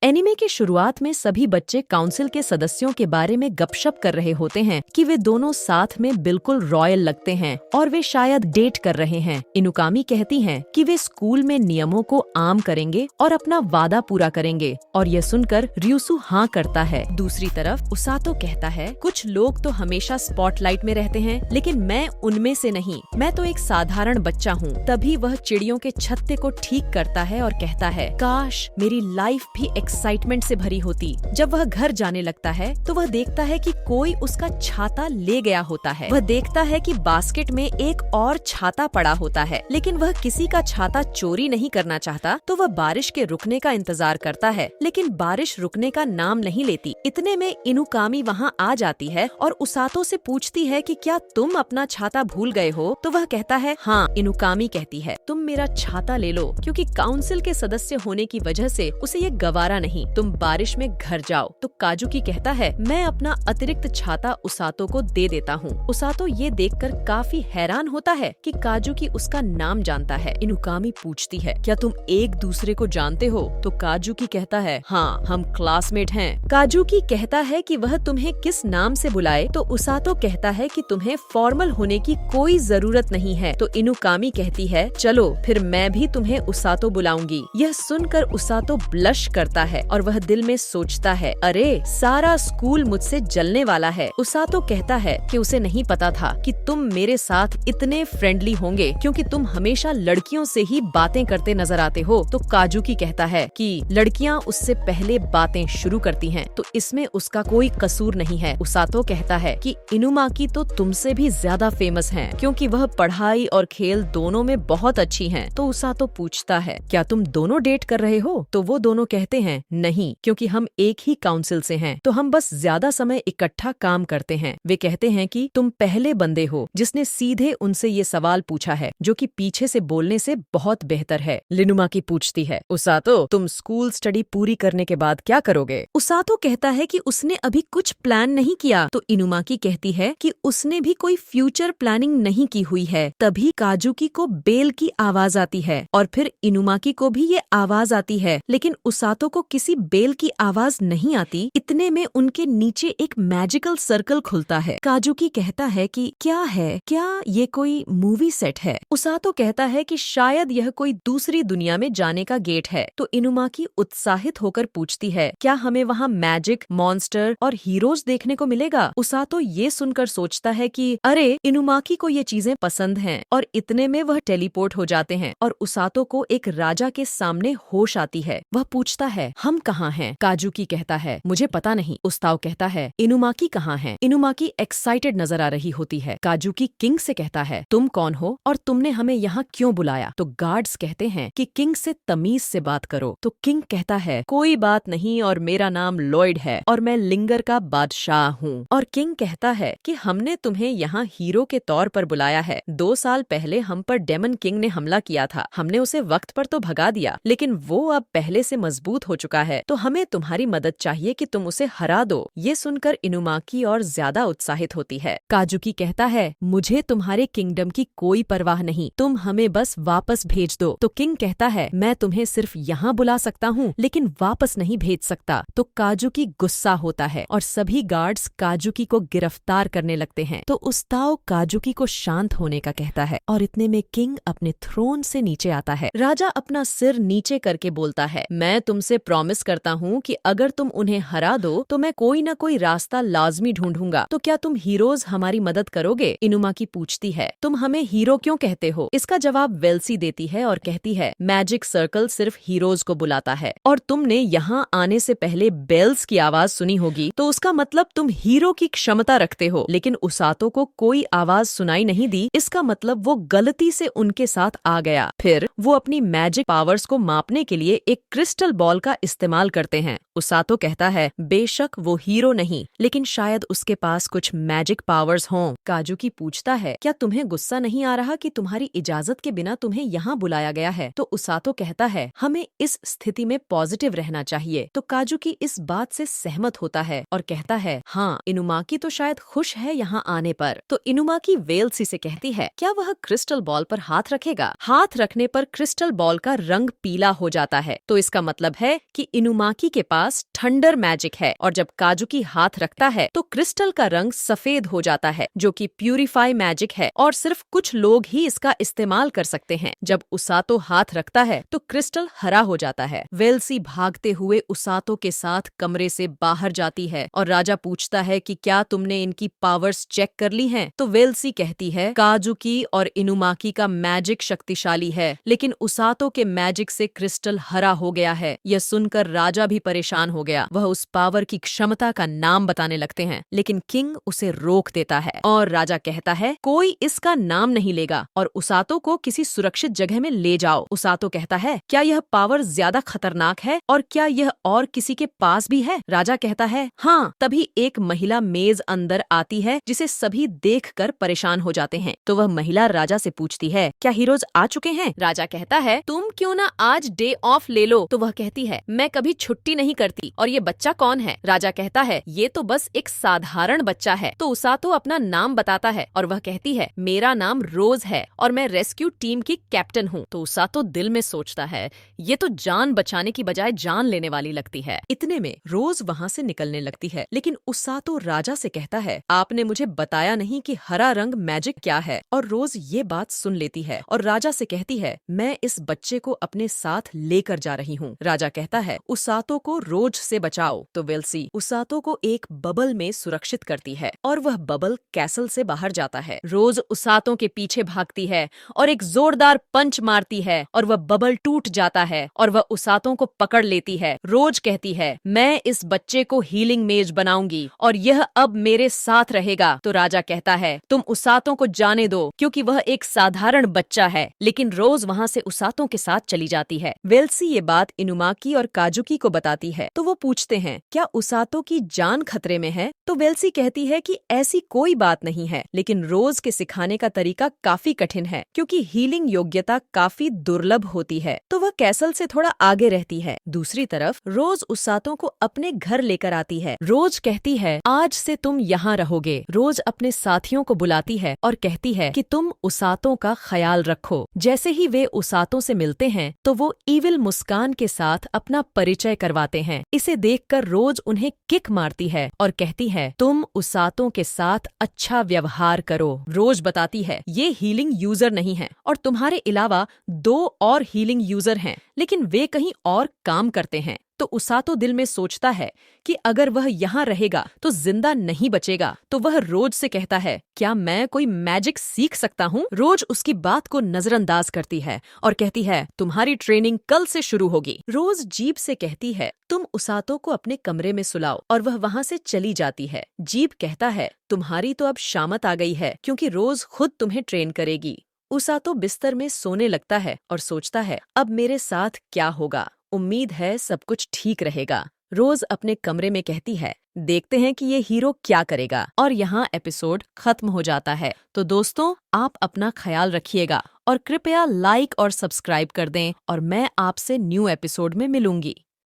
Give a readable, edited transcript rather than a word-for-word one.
Anime के शुरुआत में सभी बच्चे काउंसिल के सदस्यों के बारे में गपशप कर रहे होते हैं कि वे दोनों साथ में बिल्कुल रॉयल लगते हैं और वे शायद डेट कर रहे हैं। इनुकामी कहती हैं कि वे स्कूल में नियमों को आम करेंगे और अपना वादा पूरा करेंगे और यह सुनकर ryusu हाँ करता है। दूसरी तरफ उसातो कहता है, कुछ लोग तो हमेशा स्पॉटलाइट में रहते हैं, लेकिन मैं उनमें से नहीं। मैं तो एक साधारण बच्चा हूँ। तभी वह चिड़ियों के छत्ते को ठीक करता है और कहता है, काश मेरी लाइफ भी एक्साइटमेंट से भरी होती। जब वह घर जाने लगता है तो वह देखता है कि कोई उसका छाता ले गया होता है। वह देखता है कि बास्केट में एक और छाता पड़ा होता है, लेकिन वह किसी का छाता चोरी नहीं करना चाहता, तो वह बारिश के रुकने का इंतजार करता है, लेकिन बारिश रुकने का नाम नहीं लेती। इतने में इनुकामी वहाँ आ जाती है और उसातो से पूछती है कि क्या तुम अपना छाता भूल गए हो? तो वह कहता है, हाँ। इनुकामी कहती है, तुम मेरा छाता ले लो, क्योंकि काउंसिल के सदस्य होने की वजह से उसे ये गवारा नहीं। तुम बारिश में घर जाओ। तो काजुकी कहता है, मैं अपना अतिरिक्त छाता उसातो को दे देता हूँ। उसातो ये देखकर काफी हैरान होता है कि काजुकी उसका नाम जानता है। इनुकामी पूछती है, क्या तुम एक दूसरे को जानते हो? तो काजुकी कहता है, हाँ, हम क्लासमेट हैं। काजुकी कहता है कि वह तुम्हें किस नाम से बुलाए, तो उसातो कहता है कि तुम्हें फॉर्मल होने की कोई जरूरत नहीं है। तो इनुकामी कहती है, चलो फिर मैं भी तुम्हें उसातो बुलाऊंगी। यह सुनकर उसातो ब्लश करता है और वह दिल में सोचता है, अरे सारा स्कूल मुझसे जलने वाला है। उसातो कहता है कि उसे नहीं पता था कि तुम मेरे साथ इतने फ्रेंडली होंगे, क्योंकि तुम हमेशा लड़कियों से ही बातें करते नजर आते हो। तो काजुकी कहता है कि लड़कियां उससे पहले बातें शुरू करती हैं, तो इसमें उसका कोई कसूर नहीं है। उसातो कहता है कि इनुमाकी तो तुमसे भी ज्यादा फेमस हैं, क्योंकि वह पढ़ाई और खेल दोनों में बहुत अच्छी हैं। तो उसातो पूछता है, क्या तुम दोनों डेट कर रहे हो? तो वो दोनों कहते हैं, नहीं, क्योंकि हम एक ही काउंसिल से हैं, तो हम बस ज्यादा समय इकट्ठा काम करते हैं। वे कहते हैं कि तुम पहले बंदे हो जिसने सीधे उनसे ये सवाल पूछा है, जो कि पीछे से बोलने से बहुत बेहतर है। लिनुमाकी पूछती है, उसातो, तुम स्कूल स्टडी पूरी करने के बाद क्या करोगे? उसातो कहता है कि उसने अभी कुछ प्लान नहीं किया। तो इनुमाकी कहती है कि उसने भी कोई फ्यूचर प्लानिंग नहीं की हुई है। तभी काजुकी को बेल की आवाज आती है और फिर इनुमाकी को भी ये आवाज आती है, लेकिन उसातो को किसी बेल की आवाज नहीं आती। इतने में उनके नीचे एक मैजिकल सर्कल खुलता है। काजुकी कहता है कि क्या है, क्या ये कोई मूवी सेट है? उसातो कहता है कि शायद यह कोई दूसरी दुनिया में जाने का गेट है। तो इनुमाकी उत्साहित होकर पूछती है, क्या हमें वहाँ मैजिक, मॉन्स्टर और हीरोज देखने को मिलेगा? उसातो ये सुनकर सोचता है कि अरे, इनुमाकी को ये चीजें पसंद हैं, और इतने में वह टेलीपोर्ट हो जाते हैं और उसातो को एक राजा के सामने होश आती है। वह पूछता है, हम कहाँ हैं? काजुकी कहता है, मुझे पता नहीं। उस्ताओ कहता है, इनुमाकी कहाँ है? इनुमाकी एक्साइटेड नजर आ रही होती है। काजुकी किंग से कहता है, तुम कौन हो और तुमने हमें यहाँ क्यों बुलाया? तो गार्ड्स कहते हैं कि किंग से तमीज से बात करो। तो किंग कहता है, कोई बात नहीं, और मेरा नाम लॉयड है और मैं लिंगर का बादशाह हूँ। और किंग कहता है कि हमने तुम्हें यहाँ हीरो के तौर पर बुलाया है। 2 साल पहले हम पर डेमन किंग ने हमला किया था। हमने उसे वक्त पर तो भगा दिया, लेकिन वो अब पहले से मजबूत हो चुका है, तो हमें तुम्हारी मदद चाहिए कि तुम उसे हरा दो। ये सुनकर इनुमाकी और ज्यादा उत्साहित होती है। काजुकी कहता है, मुझे तुम्हारे किंगडम की कोई परवाह नहीं, तुम हमें बस वापस भेज दो। तो किंग कहता है, मैं तुम्हें सिर्फ यहाँ बुला सकता हूँ, लेकिन वापस नहीं भेज सकता। तो काजुकी गुस्सा होता है और सभी गार्ड्स काजुकी को गिरफ्तार करने लगते हैं। तो उस्ताओ काजुकी को शांत होने का कहता है और इतने में किंग अपने थ्रोन से नीचे आता है। राजा अपना सिर नीचे करके बोलता है, मैं तुमसे प्रॉमिस करता हूँ कि अगर तुम उन्हें हरा दो तो मैं कोई न कोई रास्ता लाजमी ढूंढूंगा। तो क्या तुम हीरोज हमारी मदद करोगे? इनुमाकी पूछती है, तुम हमें हीरो क्यों कहते हो? इसका जवाब वेल्सी देती है और कहती है, मैजिक सर्कल सिर्फ हीरोज को बुलाता है, और तुमने यहाँ आने से पहले बेल्स की आवाज सुनी होगी, तो उसका मतलब तुम हीरो की क्षमता रखते हो। लेकिन उसातो को कोई आवाज सुनाई नहीं दी, इसका मतलब वो गलती से उनके साथ आ गया। फिर वो अपनी मैजिक पावर्स को मापने के लिए एक क्रिस्टल बॉल का इस्तेमाल करते हैं। उसातो कहता है, बेशक वो हीरो नहीं, लेकिन शायद उसके पास कुछ मैजिक पावर्स हों। काजुकी पूछता है, क्या तुम्हें गुस्सा नहीं आ रहा कि तुम्हारी इजाजत के बिना तुम्हें यहाँ बुलाया गया है? तो उसातो कहता है, हमें इस स्थिति में पॉजिटिव रहना चाहिए। तो काजुकी इस बात से सहमत होता है और कहता है, हाँ, इनुमाकी तो शायद खुश है यहाँ आने पर। तो इनुमाकी वेल्सी से कहती है, क्या वह क्रिस्टल बॉल पर हाथ रखेगा? हाथ रखने पर क्रिस्टल बॉल का रंग पीला हो जाता है, तो इसका मतलब है कि इनुमाकी के पास थंडर मैजिक है और जब काजुकी हाथ रखता है तो क्रिस्टल का रंग सफेद हो जाता है, जो कि प्यूरिफाई मैजिक है और सिर्फ कुछ लोग ही इसका इस्तेमाल कर सकते हैं। जब उसातो हाथ रखता है तो क्रिस्टल हरा हो जाता है। वेल्सी भागते हुए उसातो के साथ कमरे से बाहर जाती है और राजा पूछता है कि क्या तुमने इनकी पावर्स चेक कर ली हैं? तो वेल्सी कहती है काजुकी और इनुमाकी का मैजिक शक्तिशाली है, लेकिन उसातो के मैजिक से क्रिस्टल हरा हो गया है। यह सुनकर राजा भी परेशान हो गया। वह उस पावर की क्षमता का नाम बताने लगते हैं, लेकिन किंग उसे रोक देता है और राजा कहता है कोई इसका नाम नहीं लेगा और उसातो को किसी सुरक्षित जगह में ले जाओ। उसातो कहता है क्या यह पावर ज्यादा खतरनाक है और क्या यह और किसी के पास भी है? राजा कहता है हाँ। तभी एक महिला मेज अंदर आती है जिसे सभी देखकर परेशान हो जाते हैं। तो वह महिला राजा से पूछती है क्या हीरोज आ चुके हैं? राजा कहता है तुम क्यों ना आज डे ऑफ ले लो। तो वह कहती है मैं कभी छुट्टी नहीं करती। और ये बच्चा कौन है? राजा कहता है ये तो बस एक साधारण बच्चा है। तो उसातो अपना नाम बताता है और वह कहती है मेरा नाम रोज है और मैं रेस्क्यू टीम की कैप्टन हूँ। तो उसातो दिल में सोचता है ये तो जान बचाने की बजाय जान लेने वाली लगती है। इतने में रोज वहाँ से निकलने लगती है, लेकिन उसातो राजा से कहता है आपने मुझे बताया नहीं कि हरा रंग मैजिक क्या है। और रोज ये बात सुन लेती है और राजा से कहती है मैं इस बच्चे को अपने साथ लेकर जा रही हूँ। राजा कहता है उसातो को रोज से बचाओ। तो वेल्सी उसातो को एक बबल में सुरक्षित करती है और वह बबल कैसल से बाहर जाता है। रोज उसातो के पीछे भागती है और एक जोरदार पंच मारती है और वह बबल टूट जाता है और वह उसातो को पकड़ लेती है। रोज कहती है मैं इस बच्चे को हीलिंग मेज बनाऊंगी और यह अब मेरे साथ रहेगा। तो राजा कहता है तुम उसातो को जाने दो क्योंकि वह एक साधारण बच्चा है। लेकिन रोज वहाँ से उसातो के साथ चली जाती है। वेल्सी ये बात इनुमाकी और काजुकी को बताती है तो वो पूछते हैं क्या उसातो की जान खतरे में है? तो वेल्सी कहती है कि ऐसी कोई बात नहीं है, लेकिन रोज के सिखाने का तरीका काफी कठिन है क्योंकि हीलिंग योग्यता काफी दुर्लभ होती है। तो वह कैसल से थोड़ा आगे रहती है। दूसरी तरफ रोज उसातो को अपने घर लेकर आती है। रोज कहती है आज से तुम यहाँ रहोगे। रोज अपने साथियों को बुलाती है और कहती है कि तुम उसातो का ख्याल रखो। जैसे ही वे उसातो से मिलते हैं तो वो ईविल मुस्कान के साथ अपना परिचय करवाते हैं। इसे देखकर रोज उन्हें किक मारती है और कहती है तुम उसातो के साथ अच्छा व्यवहार करो। रोज बताती है ये हीलिंग यूजर नहीं है और तुम्हारे अलावा 2 और हीलिंग यूजर हैं, लेकिन वे कहीं और काम करते हैं। तो उसातो दिल में सोचता है कि अगर वह यहाँ रहेगा तो जिंदा नहीं बचेगा। तो वह रोज से कहता है क्या मैं कोई मैजिक सीख सकता हूँ? रोज उसकी बात को नजरअंदाज करती है और कहती है तुम्हारी ट्रेनिंग कल से शुरू होगी। रोज जीप से कहती है तुम उसातो को अपने कमरे में सुलाओ और वह वहाँ से चली जाती है। जीप कहता है तुम्हारी तो अब शामत आ गई है क्योंकि रोज खुद तुम्हें ट्रेन करेगी। उसातो बिस्तर में सोने लगता है और सोचता है अब मेरे साथ क्या होगा, उम्मीद है सब कुछ ठीक रहेगा। रोज अपने कमरे में कहती है देखते हैं कि ये हीरो क्या करेगा। और यहाँ एपिसोड खत्म हो जाता है। तो दोस्तों आप अपना ख्याल रखिएगा और कृपया लाइक और सब्सक्राइब कर दें और मैं आपसे न्यू एपिसोड में मिलूंगी।